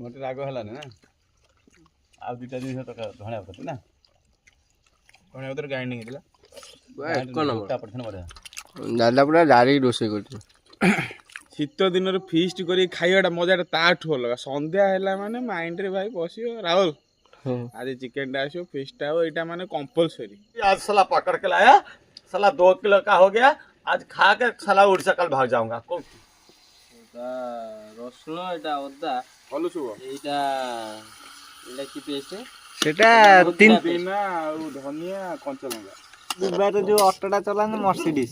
मोटे राग है ना आ दुटा जिन धनिया पत्र ना धनिया पत्र ग्राइंडिंग दादा पूरा जारी रोषे कर शीत दिन फिस्ट कर खाइबाटा मजाटा ताठू अलग संध्या है माने माइंड रे भाई बसियो राहुल आज चिकन टा आसो फिस्ट यहाँ माने कंपलसरी। आज साला पकड़ के लाया साला 2 किलो का हो गया आज खा के साला उड़ीसा कल भाग जाऊंगा। रसुण एटा अदा भल शुभ एटा एटा की पेस्ट सेटा तीन बिना धनिया कंचा लंका दुबार जो ऑटोटा चलान मर्सिडीज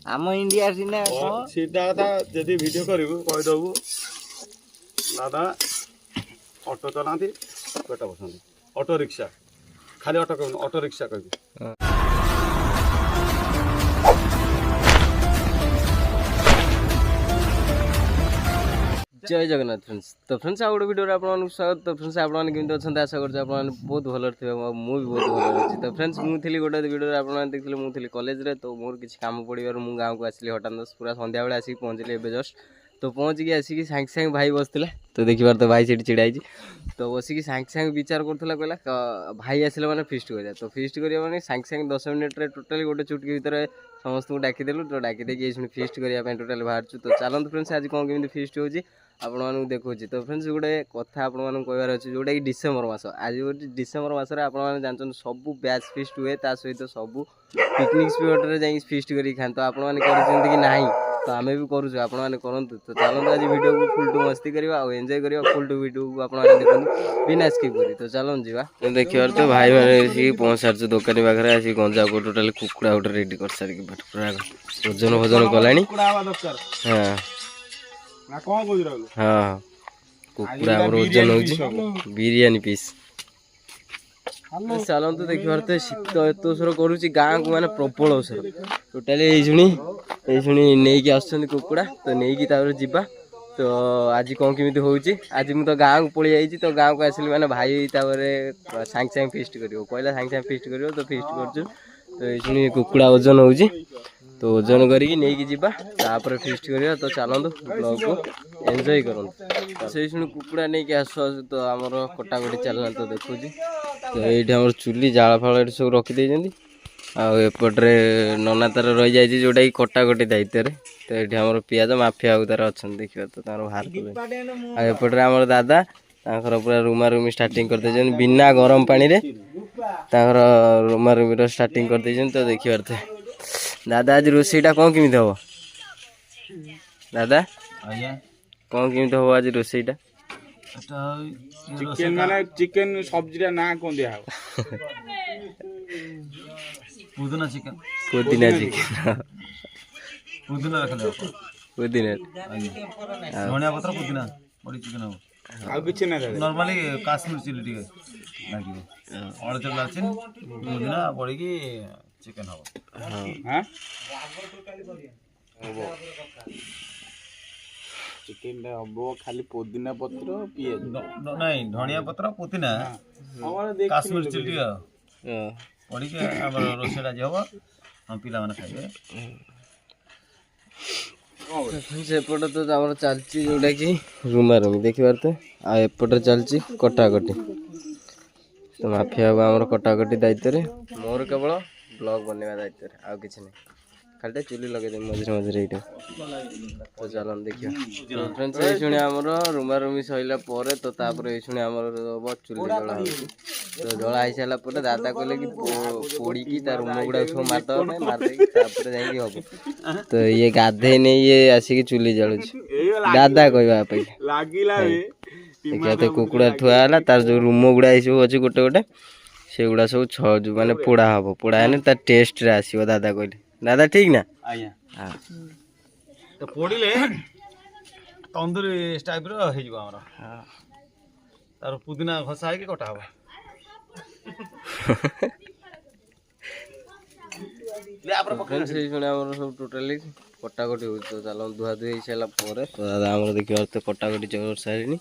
आम इंडिया सिना सीधा कथा जदि वीडियो करू कहीदेबू दादा ऑटो चलाती पेट बसती ऑटो रिक्शा खाली ऑटो कहूँ ऑटो रिक्शा कहू। जय जगन्नाथ फ्रेंड्स। तो फ्रेंड्स आउ गोटे वीडियो आपको स्वागत। तो फ्रेंड्स आपमने अच्छा आशा कर बहुत भल थे मुझे बहुत भल अच्छी। तो फ्रेंड्स मुझे गोटे वीडियो आपने देखते मुझे कॉलेज रे तो मोर किसी काम पड़ार मुझे गाँव को आसली हठात पूरा संध्या बेले आसिक पहुँचली एवं जस्ट तो पहुँचिकी आसिक सांगे सांगे भाई बसला तो देखिबार तो भाई से चिड़ाई तो बसिक सांगे सांगे विचार करूला कहला भाई आसिले मैंने फिस्ट करा तो फिस्ट करा मैंने सांगे सांगे 10 मिनिट टोटाली गोटे चुटकी भितर समस्त को डाकिदेलु तो डाकिदेकी फिस्ट करने टोटाली बाहर तो चलते फ्रेंड्स आज कौन केमी फिस्ट हो आपको देखा तो फ्रेंड्स गोटे कथा आपको कहबार अच्छे जोटा कि डिसेम्बर मास आज डिसेम्बर मसरे आपने जानते सब बैच फिस्ट हुए सहित सब पिकनिक स्पॉट रे जाइए फिस्ट कर खाते तो आपने कि ना तो आम भी करूँ आपने करूँ तो चलते आज वीडियो को फुल टू मस्ती करवा और एंजॉय करवा फुल टू वीडियो को आपने देखते बिना स्किप करी तो चलते जावा देखिए तो भाई मैंने पहुँच सारी दुकानी पाखे आसिक गंजा को टोटाल कुकुड़ा गोटे रेडी कर सारी पूरा ओजन भोजन कला हाँ हाँ कुकुड़ा ओजन हो बिरियानी पीस चलते देखिए तो शीत एत ओसर करुच्ची गाँव को मैंने प्रबल ओसर टोटाली ये नहीं आसुँच कुकुड़ा तो नहीं जावा तो आज कौन केमी हो आज मुझे गाँव को पलि जाइए तो गाँव को आसली मैंने भाई सांगे सांगे फिस्ट कर कहला सांगे सांगे फिस्ट कर तो फिस्ट कर तो ये कुकुड़ा ओजन हो तो ओजन करके तापर फिस्ट करा तो चलतु ब्लॉग को एंजॉय करूँ से कुकुड़ा नहीं आसु आसु तो आमर कटाकटी चलना तो देखुची तो ये चुली जाल फाल सब रखीदे आपटे नना तार रही जाए जोटा कि कटाकटी दायित्व तो ये आम पियाज माफिया तार अच्छा देखिए तो बाहर एपटे आम दादा पूरा रुमा रुमी स्टार्टिंग करदे बिना गरम पानी रे रुमा रुमी स्टार्टिंग करदे तो देखिए थे दादा आज रोसईटा कौन केमी हम दादा कौन केमी हम आज रोसईटा चिकन माने चिकन सब्जी ना कौन दिया पुदीना चिकन पुदीना चिकन पुदीना रखले पुदीना धनिया पत्र पुदीना बड़ी चिकन हो आ किछ ना नॉर्मली काश्मीर चिली टिके लागियो और जब लाचिन पुदीना बड़ी की चिकन हो हां चिकन हम खाली पुदीना पत्र पियाज नहीं धनिया पत्र पुदीना काश्मीर चिली बड़ी के हमर रोसेडा जे हो हम पिला माने खाइबे सेपटे तो आम चलती जोटा कि रुमा रुमी देखिए तो आएपटे चलती कटाकटी तो माफिया आम कटाकटी दायित्व मोर केवल ब्लॉग बनवा दायित्व आउ कि नहीं खाली चुली लगे मझे मझे ये तो चल देखिए फ्रेंड्स ये शुणी आमर रुमा रुमी सरला तो तापर ये शुणी आमर चुली जला तो जला हो सारापर दादा कहले कि पोड़ी की तार रुम गुड़ा सब मारदे मारदे हम तो ये गाधे नहीं ये आसिक चुली जलु दादा कहवाई देखिए तो कुकुड़ा थुआला तार जो रुम गुड़ा सब अच्छे गोटे गोटे से गुड़ा सब माने पोड़ा हम पोड़ा तार टेस्ट आसो दादा कहले दादा ठीक ना आज्ञा तो पोड़िले तंदूरी टाइप रो हे जो हमर तार पुदीना घसा है कि कटा हवा ले आपन फ्रेंड्स ये सुने हमर सब टोटली कटाकटी हो तो चलो धुआ धुई सारा पर तो दादा हमर देखियो तो कटाकटी चोर सारिनी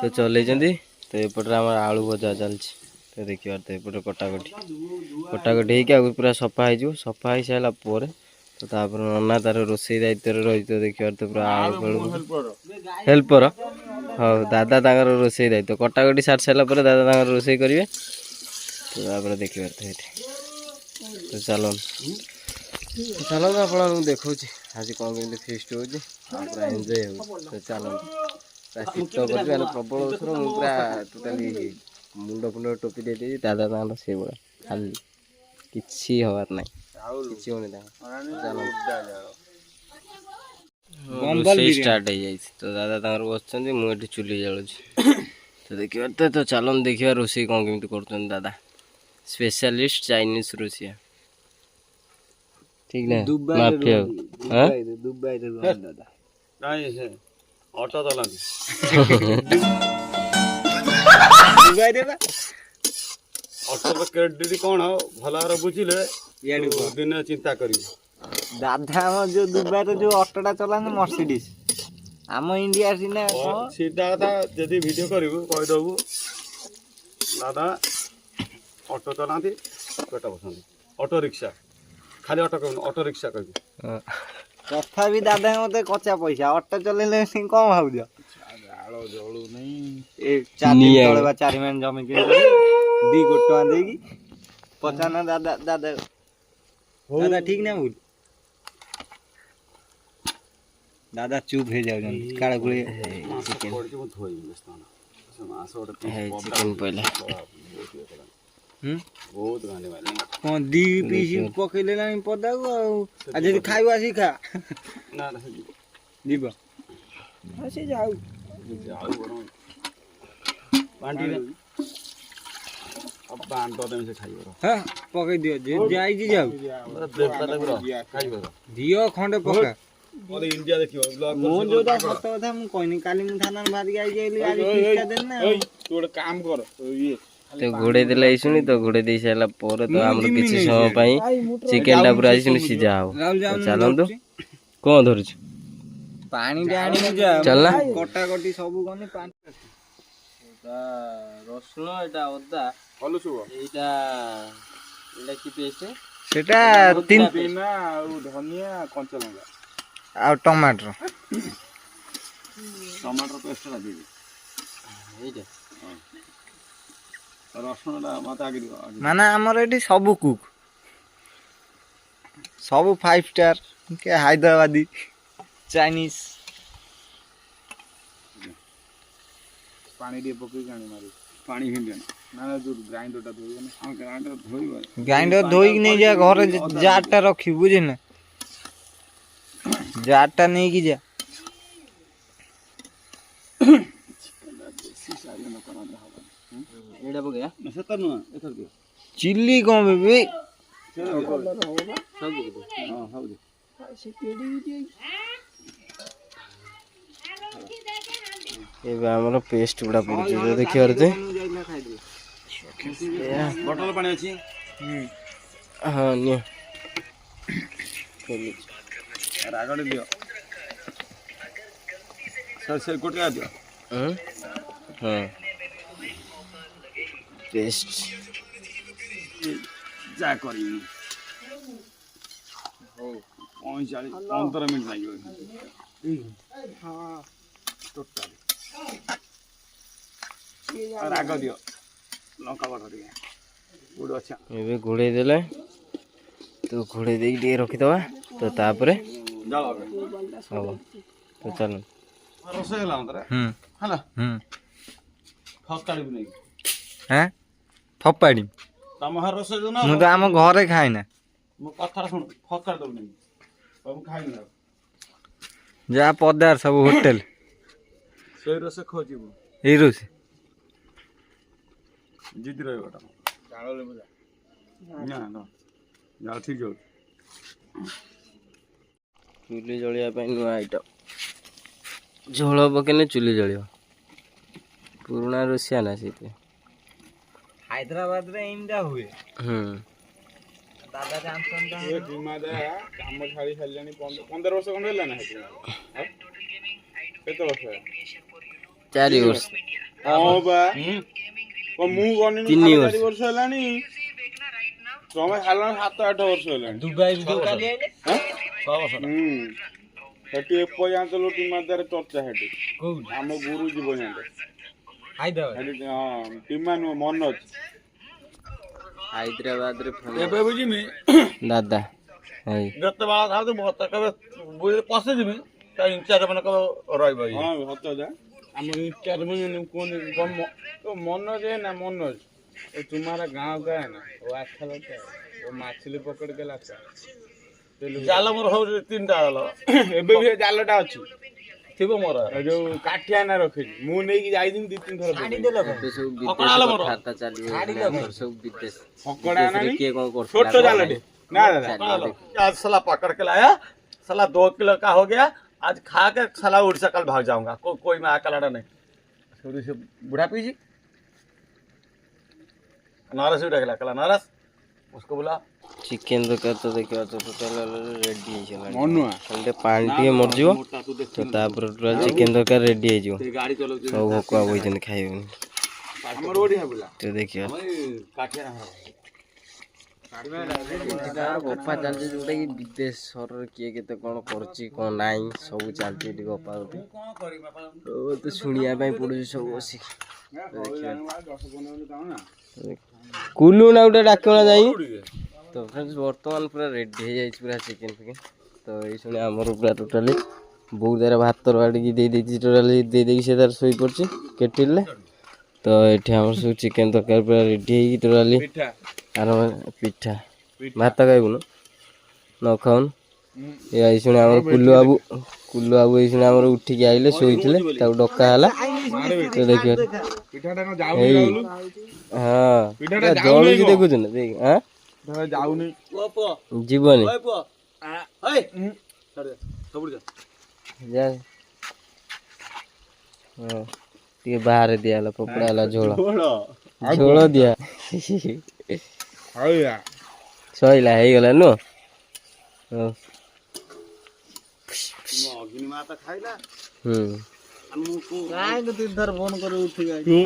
तो चले जंदी तो एपटे हमर आलू भजा चलछि तो देखिए तो एपटे कटाकटी कटाकटी हो पूरा सफा हो सफा हो सारापर ତ ତାପରେ ନନା ତାର ରୋଷେଇ ଦାୟିତ୍ୱରେ ରହିଥିବ ଦେଖିପାରୁଥିବ ପୁରା ଆଳୁ ଫାଳୁ ହେଲ୍ପର। ହଉ ଦାଦା ତାଙ୍କର ରୋଷେଇ ଦାୟିତ୍ୱ କଟାକଟି ସାରି ସାରିଲା ପରେ ଦାଦା ତାଙ୍କର ରୋଷେଇ କରିବେ। ତ ତାପରେ ଦେଖିପାରୁଥିବେ ଏଠି। ତ ଚାଲନ୍ତୁ ଆପଣଙ୍କୁ ଦେଖାଉଛି ଆଜି କ'ଣ କେମିତି ଫିଷ୍ଟ ହେଉଛି ଆଉ ପୁରା ଏନ୍ଜୟ ହେଉଛି। ତ ଚାଲନ୍ତୁ ପୁରା ଶୀତ କରୁଛି ମାନେ ପ୍ରବଳ ବର୍ଷର ମୁଁ ପୁରା ଟୋଟାଲି ମୁଣ୍ଡ ଫୁଣ୍ଡ ଟୋପି ଦେଇଦେବି ଦାଦା ତାଙ୍କର ସେଇଭଳିଆ ଖାଲି କିଛି ହବାର ନାହିଁ କିଛି ହଉନି ତାଙ୍କର। ରୋଷେଇ ଷ୍ଟାର୍ଟ ହେଇଯାଇଛି ତ ଦାଦା ତାଙ୍କର ବସୁଛନ୍ତି ମୁଁ ଏଠି ଚୁଲି ଜାଳୁଛି। ତ ଦେଖିବା ତ ଚାଲନ୍ତୁ ଦେଖିବା ରୋଷେଇ କ'ଣ କେମିତି କରୁଛନ୍ତି ଦାଦା ସ୍ପେଶାଲିଷ୍ଟ ଚାଇନିଜ ରୋଷେଇଆ ଠିକ ନା ମାଫିଆ କାହିଁ ସେ ଅଟୋ ଚଲାନ୍ତି ଅଟୋର କ୍ରେଡିଟ୍ କ'ଣ ଭଲ ଭାବରେ ବୁଝିଲେ ଦିନେ ଚିନ୍ତା କରିବୁ। ଦାଦା ଆମର ଯୋଉ ଦୁବାଇରେ ଯୋଉ ଅଟୋଟା ଚଲାନ୍ତି ମର୍ସିଡିସ୍, ଆମ ଇଣ୍ଡିଆ ସିନା ସିଧା କଥା ଯଦି ଭିଡ଼ିଓ କରିବୁ କହିଦେବୁ ଦାଦା ଅଟୋ ଚଲାନ୍ତି ପେଟ ବସନ୍ତି ଅଟୋ ରିକ୍ସା ଖାଲି ଅଟୋ କହିବୁ ଅଟୋ ରିକ୍ସା କହିବୁ। ତଥାପି ଦାଦା ମତେ କଚା ପଇସା ଅଟୋ ଚଲେଇଲେ କଣ ଭାବୁଛ? ଏ 4 ଦିନ ତଳେ ବା 4 ମାଣ ଜମି କିଣିଲି 2 କୋଟି ଟଙ୍କା ଦେଇକି। ପଚାନା ଦାଦା ଦାଦା ଦାଦା ଠିକ ନା ଭୁଲ? ଦାଦା ଚୁପ୍ ହେଇଯାଉଛନ୍ତି କାଳେ ଗୁଳି ଚିକେନ ପଇଲା ବହୁତ ଗାଣ୍ଡି ମାରିଲା କଣ 2 ପିସ୍ ପକେଇଲେ ନା ପଦାକୁ ଆଉ ଯଦି ଖାଇବ ଆସି ଖା ନା ଯିବ ସେ ଯାଉ ବାଣ୍ଟିରେ ବାଣ୍ଟ ଦେମି ସେ ଖାଇବ ହଁ ପକେଇ ଦିଅ ଯେ ଯାଇଛି ଯାଉ ଖାଇବ ଦିଅ ଖଣ୍ଡେ ପକା ଇଣ୍ଡିଆ ଦେଖିବ ମୁଁ ଯୋଉଟା ସତ କଥା ମୁଁ କହିନି କାଲି ମୁଁ ଥାନାରେ ବାହାରିକି ଆଇଛି ଆଜି ଫିସ୍ଟା ଦେନି ନା ତୁ ଗୋଟେ କାମ କର ଇଏ ତ ଘୋଡ଼େଇ ଦେଲେ ଏଇ ଶୁଣି ତ ଘୋଡ଼େଇ ଦେଇ ସାରିଲା ପରେ ତ ଆମର କିଛି ସମୟ ପାଇଁ ଚିକେନଟା ପୁରା ଆଜି ଶୁଣି ସିଝା ହବ। ଚାଲନ୍ତୁ କ'ଣ ଧରୁଛୁ ପାଣିଟା ଆଣିକି ଯା ଚାଲ କଟାକଟି ସବୁ ଗନେ ପାଣି ରସୁଣ ଏଇଟା ଅଦା ଏଇଟା ଏଇଟା କି ପେଷ୍ଟ ସେଟା ପୁଦିନା ଆଉ ଧନିଆ କଞ୍ଚା ଲଙ୍କା ଆଉ ଟମାଟର ପେଷ୍ଟଟା ଦେବି ଏଇଟା ରସୁଣଟା ମତେ ଆଗେ ଦିଅ ମାନେ ଆମର ଏଠି ସବୁ କୁକ୍ ସବୁ 5 ଷ୍ଟାର କେ ହାଇଦ୍ରାବାଦୀ ଚାଇନିଜ ପାଣି ଟିକେ ପକେଇକି ଆଣି ମାରି ପାଣି ଭିଣ୍ଡିଆ ନା ଯୋଉ ଗ୍ରାଇଣ୍ଡରଟା ଧୋଇବ ନା ହଁ ଗ୍ରାଇଣ୍ଡର ଧୋଇବ ଗ୍ରାଇଣ୍ଡର ଧୋଇକି ନେଇ ଯା ଘରେ ଜାରଟା ରଖିବୁ ବୁଝିନା ଜାରଟା ନେଇକି ଯା ଏଇଟା ପକେଇବା ସେଟା ନୁହଁ ଏଥର ଦିଅ ଚିଲ୍ଲି କଣ ବେବି ଏବେ ଆମର ପେଷ୍ଟ ଗୁଡ଼ା ପଡୁଛି ଦେଖିପାରୁଛେ ବଟଲ ପାଣି ଅଛି ହଁ ନିଅ ରାଗଡ଼ି ଦିଅ ସେ ଗୋଟେ ଦିଅ ହଁ ପେଷ୍ଟ ଯା କରିବି 45-15 ମିନିଟ୍ ଲାଗିବ ରାଗ ଦିଅ ଲଙ୍କା ବଟ ଟିକେ ଗୁଡ଼ ଅଛି ଏବେ ଘୋଡ଼େଇ ଦେଲେ ତ ଘୋଡ଼େଇ ଦେଇକି ଟିକେ ରଖିଦେବା ତ ତାପରେ ହବ ତ ଚାଲ ରୋଷେଇ ହେଲା ମତରେ ହେଲା ଫକାଡ଼ିବୁ ନେଇକି ହଁ ଫପାଡ଼ି ତମ ଘର ରୋଷେଇ ଦଉନ ମୁଁ ତ ଆମ ଘରେ ଖାଇନା ମୋ କଥାଟା ଶୁଣ ଫକାଡ଼ି ଦବୁ ନେଇକି ମୁଁ ଖାଇନି ଆଉ ଯାହା ପଦାର ସବୁ ହୋଟେଲ ସେଇ ରୋଷେଇ ଖୋଜିବୁ ଏଇ ରୋଷେଇ ଜିଦି ରହିବ ନା ଯାଉ ଠିକ ଯାଉଛି ଚୁଲି ଜଳିବା ପାଇଁ ନୂଆ ଆଇଟମ୍ ଝୋଳ ପକେଇଲେ ଚୁଲି ଜଳିବ ପୁରୁଣା ରୋଷିଆ ନା ସେଇଥିପାଇଁ ହାଇଦ୍ରାବାଦରେ ଏଇଟା ହୁଏ ଦାଦା ଜାଣିଛନ୍ତି କାମ ଛାଡ଼ି ସାରିଲାଣି 15 ବର୍ଷ ଖଣ୍ଡେ ହେଲା ନା କେତେ ବର୍ଷ 4 ବର୍ଷ ହଁ ବା ମୁଁ ଗଣିନି 4 ବର୍ଷ ହେଲାଣି ତମେ ଖାଇଲାଣି 7-8 ବର୍ଷ ହେଲାଣି ଦୁବାଇ କାଲି ଆଇଲେ ସେଠି ଏପର୍ଯ୍ୟନ୍ତ ଲୋଟି ମାଦାରେ ଚର୍ଚ୍ଚା ସେଠି ଆମ ଗୁରୁ ଯିବ ସେଠି ହଁ ଟିମା ନୁହଁ ମନୋଜ ହାଇଦ୍ରାବାଦରେ ଏବେ ବି ଯିମି ଦାଦା ଭାଇ ଯେତେବେଳେ ଖାଉଛୁ ମତେ କେବେ ପଶିଯିମି ତା ଇନଚାର୍ଜ ମାନେ କେବେ ରହିବ ଇଏ। ହଁ ସତ ଯା ଆମ ଇନଚାର୍ଜ କୁହନ୍ତି मनोज है ना मनोज वो तुम्हारा गांव का है ना वो अच्छा लगता है वो मछली पकड़ के लाता है ଜାଲ ମୋର ହଉଛି 3ଟା ଜାଲ ଏବେ ବି ଜାଲଟା ଅଛି ଥିବ ମୋର ଯୋଉ କାଠିଆ ନା ରଖିଛି ମୁଁ ନେଇକି ଯାଇଥିଲି 2-3 ଥର ଏବେ ସବୁ ବିଦେଶ କଥାବାର୍ତ୍ତା ଚାଲିବ ଆମର ସବୁ ବିଦେଶ ଫକଡା ବିଦେଶରେ କିଏ କଣ छोटो जालटे ना दादा आज साला पकड़ के लाया साला 2 किलो का हो गया आज खा के साला उड़ीसा कल भाग जाऊंगा कोई मैं अकेला नहीं थोड़ी से बुढ़ा पीजी नारस भी डाला कला नारस उसको बोला ଚିକେନ ତରକାରୀ ତ ଦେଖିବା ତ ଟୋଟାଲ ରେଡି ହେଇଗଲାଣି मनुआ ଖାଲି ପାଣି ଟିକେ ମରିଯିବ ତ ତାପରେ ପୁରା ଚିକେନ ତରକାରୀ ରେଡି ହେଇଯିବ गाड़ी चलाउछु ସବୁ ଭୋକ ବଇଛନ୍ତି ଖାଇବେନି हमर ओडिया बोला ତ ଦେଖିବା काठिया ଗପା ଚାଲିଛି ଯୋଉଟା କି ବିଦେଶ ସହରରେ କିଏ କେତେ କଣ କରୁଛି କଣ ନାହିଁ ସବୁ ଚାଲିଛି ଏଠି ଗପା ଗପି ତ ଶୁଣିବା ପାଇଁ ପଡୁଛି ସବୁ ବସିକି କୁଲୁ ନା ଗୋଟେ ଡାକିବ ନା ଯାଇ ତ ଫ୍ରେଣ୍ଡସ୍ ବର୍ତ୍ତମାନ ପୁରା ରେଡି ହେଇଯାଇଛି ପୁରା ଚିକେନ ଫିକେନ ତ ଏଇ ଶୁଣି ଆମର ପୁରା ଟୋଟାଲି ବୋଉ ତାର ଭାତ ବାଡ଼ିକି ଦେଇଦେଇଛି ଟୋଟାଲି ଦେଇଦେଇକି ସେ ତାର ଶୋଇପଡ଼ିଛି କେଟିଲରେ ତ ଏଠି ଆମର ସବୁ ଚିକେନ ତରକାରୀ ପୁରା ରେଡି ହେଇକି ଟୋଟାଲି ଆରମ୍ଭ ପିଠା ଭାତ ଖାଇବୁନୁ ନ ଖାଉନୁ ଏଇ ଶୁଣି ଆମର କୁଲୁ ବାବୁ ଏଇ ଶୁଣି ଆମର ଉଠିକି ଆଇଲେ ଶୋଇଥିଲେ ତାକୁ ଡକା ହେଲା ତ ଦେଖିବା ପିଠାଟା କଣ ଏଇ ଯାଉନି ହଁ ପିଠାଟା ଜଳୁଛି ଦେଖୁଛୁ ନା ଦେଖ ହଁ ଯାଉନି ଯିବନି ଯା ହଁ ଟିକେ ବାହାରେ ଦିଆ ହେଲା ପକୋଡ଼ା ହେଲା ଝୋଳ ଝୋଳ ଦିଆ ହଇଆ ସଇଲା ହେଇଗଲା ନୁହଁ ହଉ ହୁଁ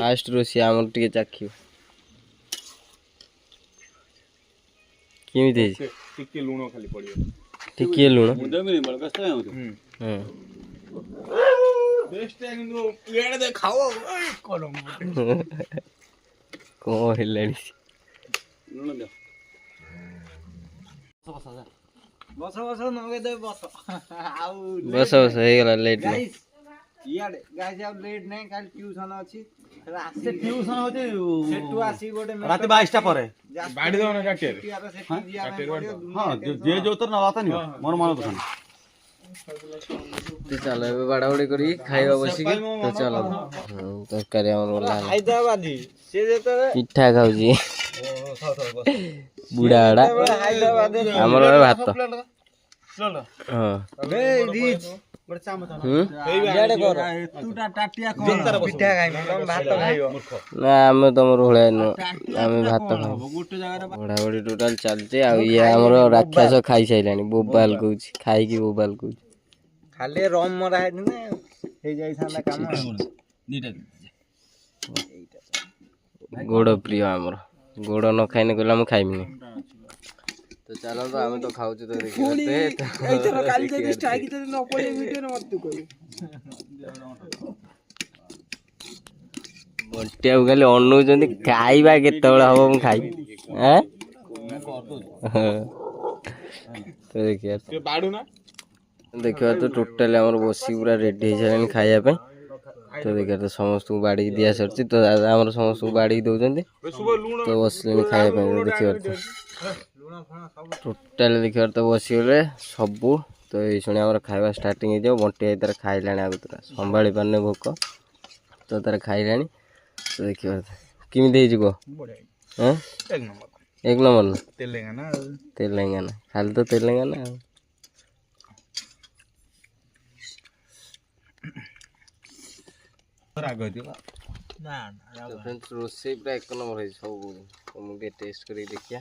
ଫାଷ୍ଟ ରୋଷେଇ ଆମର ଟିକେ ଚାଖିବ କେମିତି ହେଇଛି ଟିକେ ଲୁଣ ଖାଲି ପଡିବ ଟିକେ ଲୁଣ ହୁଁ ହଁ ବେଷ୍ଟ କିନ୍ତୁ ଇଆଡେ ଦେ ଖାଅ କଣ କଣ ହେଲାଣି ବସ ବସ ନଗେଇଦେବେ ବସ ଆଉ ବସ ବସ ହେଇଗଲା ଲେଟ୍ ନାହିଁ ଇଆଡେ ଗାଇସ୍ ଆଉ ଲେଟ୍ ନାହିଁ କାଲି ଟ୍ୟୁସନ ଅଛି से ट्यूशन होते ସେଠୁ ଆସିକି ଗୋଟେ रात 22टा पर ବାଡି ଦବ ନା କାଟିଆରେ हाँ जे जो तर नवाता नहीं मोर मन तो ତ ଚାଲ ଏବେ ବାଡ଼ାବାଡ଼ି କରିକି ଖାଇବା ବସିକି ତ ଚାଲ ତରକାରୀ ଆମର ଗଲା ହେଲା ହାଇଦ୍ରାବାଦୀ ସେ ଯେତେବେଳେ ପିଠା ଖାଉଛି ବୁଢା ଆଡା ଆମର ଏବେ ଭାତ ହଁ ଇଆଡେ କର ତୁଟା ଟାଟିଆ କଣ ପିଠା ଖାଇବ ତମେ ଭାତ ଖାଇବ ନା ଆମେ ତମର ଭଳିଆ ନୁହଁ ଆମେ ଭାତ ଖାଉ ବଢ଼ାବଢ଼ି ଟୋଟାଲ ଚାଲିଛି ଆଉ ଇଏ ଆମର ରାକ୍ଷସ ଖାଇସାରିଲାଣି ବୋବାଲ କହୁଛି ଖାଇକି ବୋବାଲ କହୁଛି ଖାଲି ରମ ମରା ହେଇଥିଲେ ହେଇଯାଇଥାନ୍ତା କାମ ଗୋଡ଼ ପ୍ରିୟ ଆମର ଗୋଡ଼ ନ ଖାଇନେ କହିଲେ ମୁଁ ଖାଇବିନି ତ ଚାଲନ୍ତୁ ଆମେ ତ ଖାଉଛୁ ତ ବଣ୍ଟିଆକୁ ଖାଲି ଅନଉଛନ୍ତି ଖାଇବା କେତେବେଳେ ହବ ମୁଁ ଖାଇବି ତ ଦେଖିବା ତ ଟୋଟାଲି ଆମର ବସିକି ପୁରା ରେଡି ହେଇସାରିଲାଣି ଖାଇବା ପାଇଁ ତ ଦେଖିବା ତ ସମସ୍ତଙ୍କୁ ବାଡ଼ିକି ଦିଆ ସରିଛି ତ ଦାଦା ଆମର ସମସ୍ତଙ୍କୁ ବାଡ଼ିକି ଦେଉଛନ୍ତି ତ ବସିଲେଣି ଖାଇବା ପାଇଁ ଦେଖିବାର ତ ଟୋଟାଲି ଦେଖିବାର ତ ବସିଗଲେ ସବୁ ତ ଏଇ ଶୁଣି ଆମର ଖାଇବା ଷ୍ଟାର୍ଟିଂ ହେଇଯିବ ବଣ୍ଟି ଭାଇ ତାର ଖାଇଲାଣି ଆଗତୁରା ସମ୍ଭାଳି ପାରୁନି ଭୋକ ତ ତାର ଖାଇଲାଣି ତ ଦେଖିବାର କେମିତି ହେଇଛି କୁହ ଏକ ନମ୍ବର ନା ତେଲେଙ୍ଗାନା ଖାଲି ତ ତେଲେଙ୍ଗାନା ଆଉ ରୋଷେଇ ପୁରା ଏକ ନମ୍ବର ହେଇଛି ସବୁ ମୁଁ ଟିକେ ଟେଷ୍ଟ କରିକି ଦେଖିବା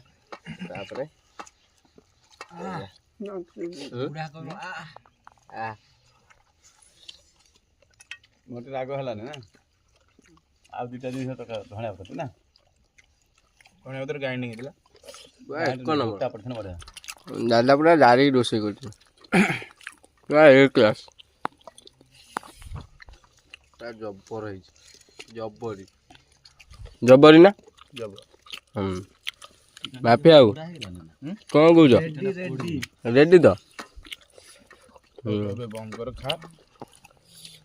ତାପରେ मोटे राग हलाने ना आ दुटा दिन तो धणिया पड़ती ना धणिया पत्र ग्राइंडिंग ହେଇଥିଲା ଏକ ନମ୍ବର परसेंट बढ़िया ଦାଦା ପୁରା ଜାରି ରୋଷେଇ କରୁଛି ଏ କ୍ଲାସ୍ ଜବର ହେଇଛି ଜବରି ନା ମାଫି ଆଉ କ'ଣ କହୁଛ ରେଡ଼ି ତ ବଙ୍ଗର ଖା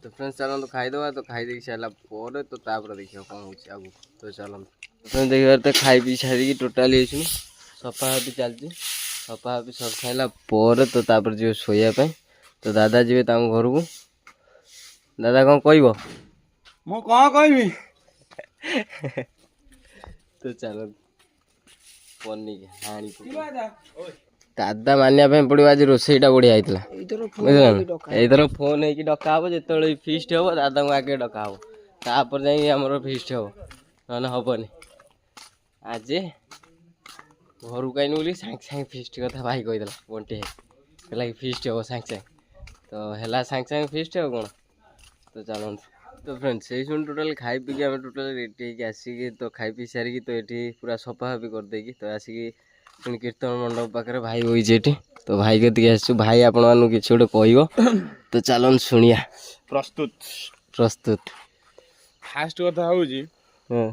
ତ ଫ୍ରେଣ୍ଡସ୍ ଚାଲନ୍ତୁ ଖାଇଦେବା ତ ଖାଇ ଦେଇକି ସାରିଲା ପରେ ତ ତାପରେ ଦେଖିବା କ'ଣ ହେଉଛି ଆଗକୁ ତ ଚାଲନ୍ତୁ ଫ୍ରେଣ୍ଡସ୍ ଦେଖିବାର ତ ଖାଇ ପିଇ ସାରିକି ଟୋଟାଲି ହେଇସୁନି ସଫାସଫି ଚାଲିଛି ସଫାସଫି ସରି ସାରିଲା ପରେ ତ ତାପରେ ଯିବେ ଶୋଇବା ପାଇଁ ତ ଦାଦା ଯିବେ ତାଙ୍କ ଘରକୁ ଦାଦା କ'ଣ କହିବ ମୁଁ କ'ଣ କହିବି ତ ଚାଲନ୍ତୁ ପନିକି ହାଣି ଦାଦା ମାନିବା ପାଇଁ ପଡ଼ିବ ଆଜି ରୋଷେଇଟା ବଢ଼ିଆ ହେଇଥିଲା ବୁଝିଲ ନା ଏଇଥର ଫୋନ୍ ହେଇକି ଡକା ହେବ ଯେତେବେଳେ ଫିଷ୍ଟ ହେବ ଦାଦାଙ୍କୁ ଆଗେ ଡକା ହେବ ତାପରେ ଯାଇକି ଆମର ଫିଷ୍ଟ ହେବ ନହେଲେ ହେବନି ଆଜି ଘରକୁ ଆଇନୁ ବୋଲି ସାଙ୍ଗେ ସାଙ୍ଗେ ଫିଷ୍ଟ କଥା ଭାଇ କହିଦେଲା ବଣ୍ଟି ଭାଇ କହିଲା କି ଫିଷ୍ଟ ହେବ ସାଙ୍ଗେ ସାଙ୍ଗେ ତ ହେଲା ସାଙ୍ଗେ ସାଙ୍ଗେ ଫିଷ୍ଟ ଆଉ କ'ଣ ତ ଚାଲନ୍ତୁ ତ ଫ୍ରେଣ୍ଡସ୍ ସେଇ ଶୁଣି ଟୋଟାଲି ଖାଇ ପିଇକି ଆମେ ଟୋଟାଲି ରେଡ଼ି ହେଇକି ଆସିକି ତ ଖାଇ ପିଇ ସାରିକି ତ ଏଠି ପୁରା ସଫାସଫି କରିଦେଇକି ତ ଆସିକି ପୁଣି କୀର୍ତ୍ତନ ମଣ୍ଡପ ପାଖରେ ଭାଇ ବଇଛି ଏଠି ତ ଭାଇ କତିକି ଆସିଛୁ ଭାଇ ଆପଣମାନଙ୍କୁ କିଛି ଗୋଟେ କହିବ ତ ଚାଲନ୍ତୁ ଶୁଣିବା ପ୍ରସ୍ତୁତ ଫାଷ୍ଟ କଥା ହେଉଛି ହଁ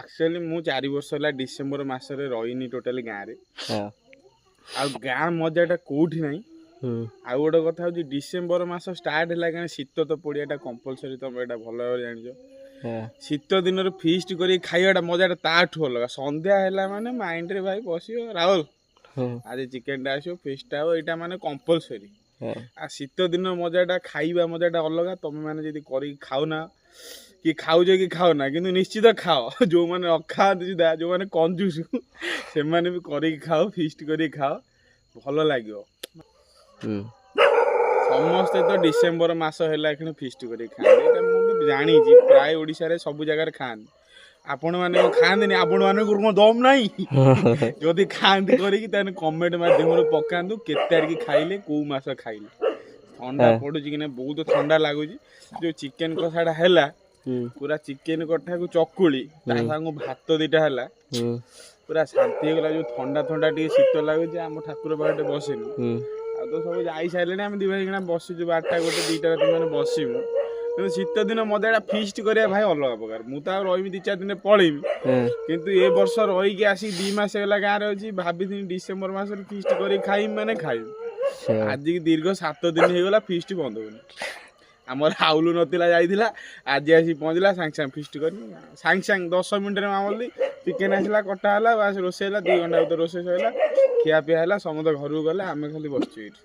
ଆକ୍ଚୁଆଲି ମୁଁ 4 ବର୍ଷ ହେଲା ଡିସେମ୍ବର ମାସରେ ରହିନି ଟୋଟାଲି ଗାଁରେ ହଁ ଆଉ ଗାଁ ମଜାଟା କେଉଁଠି ନାହିଁ ଆଉ ଗୋଟେ କଥା ହେଉଛି ଡିସେମ୍ବର ମାସ ଷ୍ଟାର୍ଟ ହେଲା କାରଣ ଶୀତ ତ ପଡ଼ିଆଟା କମ୍ପଲସରି ତମେ ଏଇଟା ଭଲ ଭାବରେ ଜାଣିଛ ଶୀତ ଦିନରେ ଫିଷ୍ଟ କରି ଖାଇବାଟା ମଜାଟା ତାଠୁ ଅଲଗା ସନ୍ଧ୍ୟା ହେଲା ମାନେ ମାଇଣ୍ଡରେ ଭାଇ ବସିବ ରାହୁଲ ଆଜି ଚିକେନଟା ଆସିବ ଫିଷ୍ଟଟା ହେବ ଏଇଟା ମାନେ କମ୍ପଲସରି ଆଉ ଶୀତ ଦିନ ମଜାଟା ଖାଇବା ମଜାଟା ଅଲଗା ତମେ ମାନେ ଯଦି କରିକି ଖାଉନା କି ଖାଉଛ କି ଖାଉନା କିନ୍ତୁ ନିଶ୍ଚିତ ଖାଅ ଯେଉଁମାନେ ଅଖାଆନ୍ତି ସୁଧା ଯେଉଁମାନେ କଞ୍ଜୁସ ସେମାନେ ବି କରିକି ଖାଅ ଫିଷ୍ଟ କରିକି ଖାଅ ଭଲ ଲାଗିବ ସମସ୍ତେ ତ ଡିସେମ୍ବର ମାସ ହେଲା ଏখানে ଫିଷ୍ଟ କରିକି ଖାଆନ୍ତି ଏଇଟା ମୁଁ ବି ଜାଣିଛି ପ୍ରାୟ ଓଡ଼ିଶାରେ ସବୁ ଜାଗାରେ ଖାଆନ୍ତି ଆପଣମାନେ କ'ଣ ଖାଆନ୍ତିନି ଆପଣମାନଙ୍କୁ କ'ଣ ଦମ ନାହିଁ ଯଦି ଖାଆନ୍ତି କରିକି ତାହେଲେ କମେଣ୍ଟ ମାଧ୍ୟମରେ ପକାନ୍ତୁ କେତେ ତାରିଖ ଖାଇଲେ କେଉଁ ମାସ ଖାଇଲେ ଥଣ୍ଡା ପଡ଼ୁଛି କି ନା ବହୁତ ଥଣ୍ଡା ଲାଗୁଛି ଯେଉଁ ଚିକେନ କଷାଟା ହେଲା ପୁରା ଚିକେନ କଠାକୁ ଚକୁଳି ତା ସାଙ୍ଗକୁ ଭାତ ଦିଟା ହେଲା ପୁରା ଶାନ୍ତି ହେଇଗଲା ଯେଉଁ ଥଣ୍ଡା ଥଣ୍ଡା ଟିକେ ଶୀତ ଲାଗୁଛି ଆମ ଠାକୁର ପାଖରେ ବସିନୁ ଆଉ ତ ସବୁ ଯାଇସାରିଲେଣି ଆମେ 2 ଭାଇ କିଣା ବସିଛୁ 8ଟା 1 2ଟା ରାତି ମାନେ ବସିବୁ କିନ୍ତୁ ଶୀତ ଦିନ ମଜାଟା ଫିଷ୍ଟ କରିବା ଭାଇ ଅଲଗା ପ୍ରକାର ମୁଁ ତ ଆଉ ରହିବି 2-4 ଦିନ ପଳେଇବି କିନ୍ତୁ ଏ ବର୍ଷ ରହିକି ଆସିକି 2 ମାସ ହେଲା ଗାଁରେ ଅଛି ଭାବିଥିଲି ଡିସେମ୍ବର ମାସରେ ଫିଷ୍ଟ କରିକି ଖାଇବି ମାନେ ଖାଇବି ଆଜିକି ଦୀର୍ଘ 7 ଦିନ ହେଇଗଲା ଫିଷ୍ଟ ବନ୍ଦ ହଉନି ଆମର ହାଉଲୁ ନଥିଲା ଯାଇଥିଲା ଆଜି ଆସି ପହଞ୍ଚିଲା ସାଙ୍ଗେ ସାଙ୍ଗେ ଫିଷ୍ଟ କରି ସାଙ୍ଗେ ସାଙ୍ଗେ 10 ମିନିଟରେ ମାମଲି ଚିକେନ ଆସିଲା କଟା ହେଲା ବାସ ରୋଷେଇ ହେଲା 2 ଘଣ୍ଟା ଭିତରେ ରୋଷେଇ ସରିଲା ଖିଆ ପିଆ ହେଲା ସମସ୍ତେ ଘରକୁ ଗଲେ ଆମେ ଖାଲି ବସିଛୁ ଏଇଠି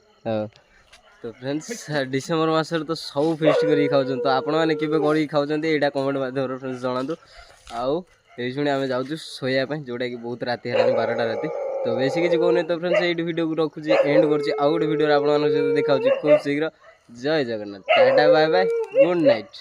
ତ ଫ୍ରେଣ୍ଡସ୍ ଡିସେମ୍ବର ମାସରେ ତ ସବୁ ଫିଷ୍ଟ କରିକି ଖାଉଛନ୍ତି ତ ଆପଣମାନେ କେବେ କରିକି ଖାଉଛନ୍ତି ଏଇଟା କମେଣ୍ଟ ମାଧ୍ୟମରେ ଫ୍ରେଣ୍ଡସ୍ ଜଣାନ୍ତୁ ଆଉ ଏଇ ଶୁଣି ଆମେ ଯାଉଛୁ ଶୋଇବା ପାଇଁ ଯେଉଁଟାକି ବହୁତ ରାତି ହେଲାଣି 12ଟା ରାତି ତ ବେଶୀ କିଛି କହୁନି ତ ଫ୍ରେଣ୍ଡସ୍ ଏଇଠି ଭିଡ଼ିଓକୁ ରଖୁଛି ଏଣ୍ଡ କରୁଛି ଆଉ ଗୋଟେ ଭିଡ଼ିଓରେ ଆପଣମାନଙ୍କ ସହିତ ଦେଖାଉଛି ଖୁବ୍ ଶୀଘ୍ର ଜୟ Jagannath tata bye bye good night.